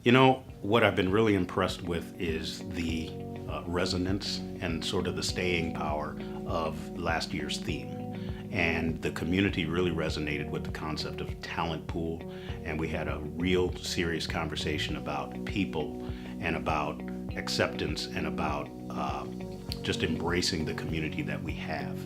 You know, what I've been really impressed with is the resonance and sort of the staying power of last year's theme. And the community really resonated with the concept of talent pool. And we had a real serious conversation about people and about acceptance and about just embracing the community that we have.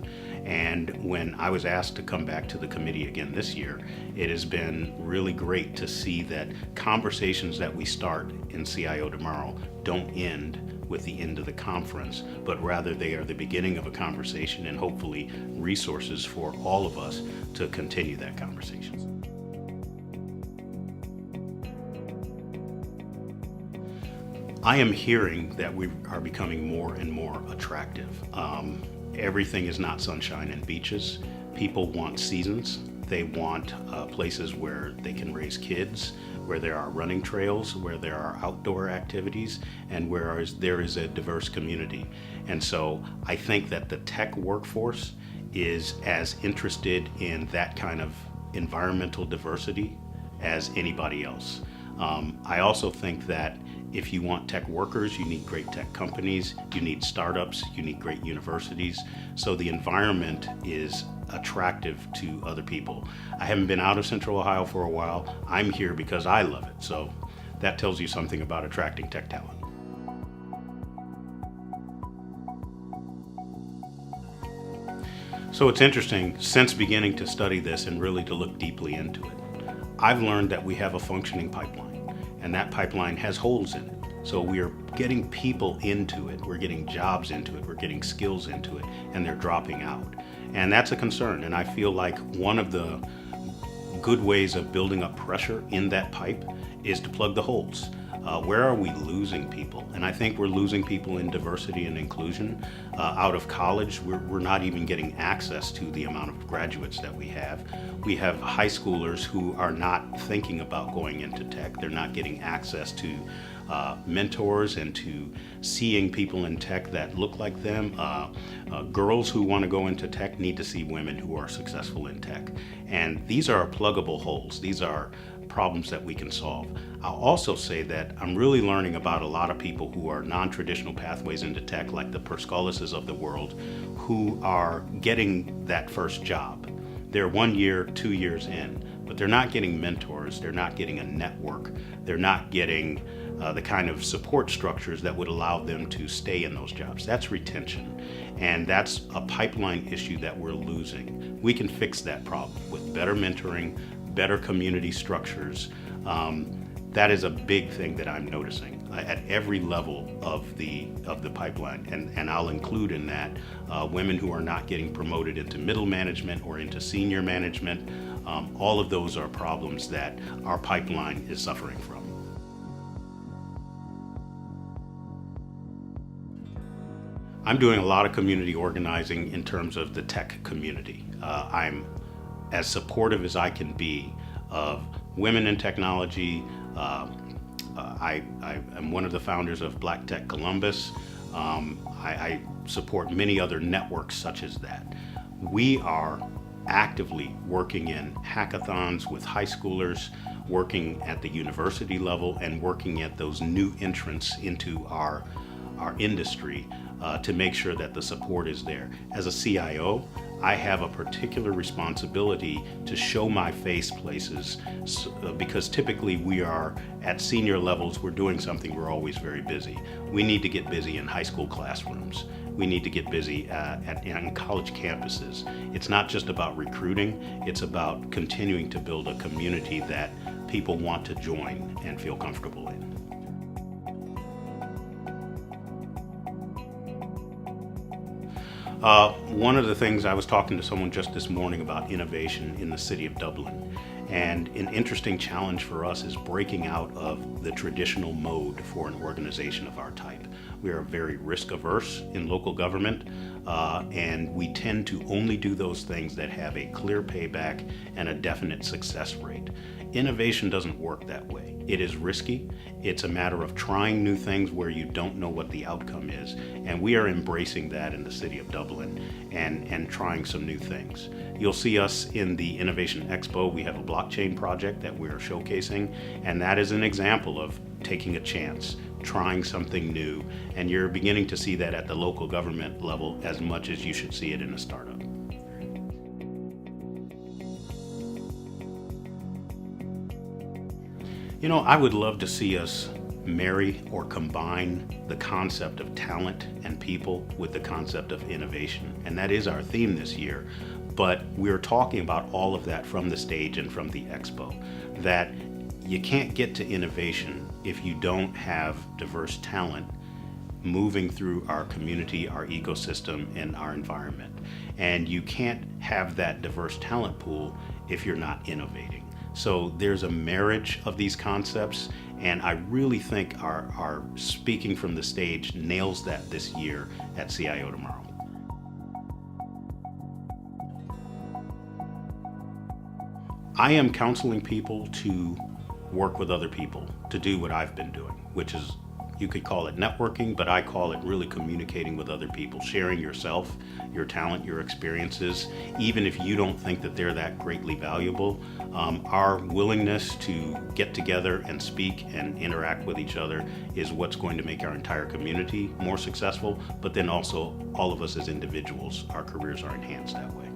And when I was asked to come back to the committee again this year, it has been really great to see that conversations that we start in CIO Tomorrow don't end with the end of the conference, but rather they are the beginning of a conversation and hopefully resources for all of us to continue that conversation. I am hearing that we are becoming more and more attractive. Everything is not sunshine and beaches. People want seasons. They want places where they can raise kids, where there are running trails, where there are outdoor activities, and where there is a diverse community. And so I think that the tech workforce is as interested in that kind of environmental diversity as anybody else. I also think that if you want tech workers, you need great tech companies, you need startups, you need great universities. So the environment is attractive to other people. I haven't been out of Central Ohio for a while. I'm here because I love it. So that tells you something about attracting tech talent. So it's interesting, since beginning to study this and really to look deeply into it, I've learned that we have a functioning pipeline, and that pipeline has holes in it. So we are getting people into it, we're getting jobs into it, we're getting skills into it, and they're dropping out. And that's a concern, and I feel like one of the good ways of building up pressure in that pipe is to plug the holes. Where are we losing people? And I think we're losing people in diversity and inclusion. Out of college, we're not even getting access to the amount of graduates that we have. We have high schoolers who are not thinking about going into tech. They're not getting access to mentors and to seeing people in tech that look like them. Girls who want to go into tech need to see women who are successful in tech. And these are pluggable holes. These are problems that we can solve. I'll also say that I'm really learning about a lot of people who are non-traditional pathways into tech, like the Perscolises of the world, who are getting that first job. They're 1 year, 2 years in, but they're not getting mentors, they're not getting a network, they're not getting the kind of support structures that would allow them to stay in those jobs. That's retention, and that's a pipeline issue that we're losing. We can fix that problem with better mentoring, better community structures. That is a big thing that I'm noticing at every level of the pipeline, and I'll include in that women who are not getting promoted into middle management or into senior management. All of those are problems that our pipeline is suffering from. I'm doing a lot of community organizing in terms of the tech community. I'm as supportive as I can be of women in technology. I am one of the founders of Black Tech Columbus. I support many other networks such as that. We are actively working in hackathons with high schoolers, working at the university level, and working at those new entrants into our industry to make sure that the support is there. As a CIO, I have a particular responsibility to show my face places because typically we are at senior levels, we're doing something, we're always very busy. We need to get busy in high school classrooms. We need to get busy on college campuses. It's not just about recruiting, it's about continuing to build a community that people want to join and feel comfortable in. One of the things, I was talking to someone just this morning about innovation in the city of Dublin, and an interesting challenge for us is breaking out of the traditional mode for an organization of our type. We are very risk averse in local government, and we tend to only do those things that have a clear payback and a definite success rate. Innovation doesn't work that way. It is risky. It's a matter of trying new things where you don't know what the outcome is. And we are embracing that in the city of Dublin and trying some new things. You'll see us in the Innovation Expo. We have a blockchain project that we're showcasing, and that is an example of taking a chance, trying something new, and you're beginning to see that at the local government level as much as you should see it in a startup. You know, I would love to see us marry or combine the concept of talent and people with the concept of innovation. And that is our theme this year. But we're talking about all of that from the stage and from the expo, that you can't get to innovation if you don't have diverse talent moving through our community, our ecosystem, and our environment. And you can't have that diverse talent pool if you're not innovating. So there's a marriage of these concepts, and I really think our speaking from the stage nails that this year at CIO Tomorrow. I am counseling people to work with other people, to do what I've been doing, which is, you could call it networking, but I call it really communicating with other people, sharing yourself, your talent, your experiences, even if you don't think that they're that greatly valuable. Our willingness to get together and speak and interact with each other is what's going to make our entire community more successful, but then also all of us as individuals, our careers are enhanced that way.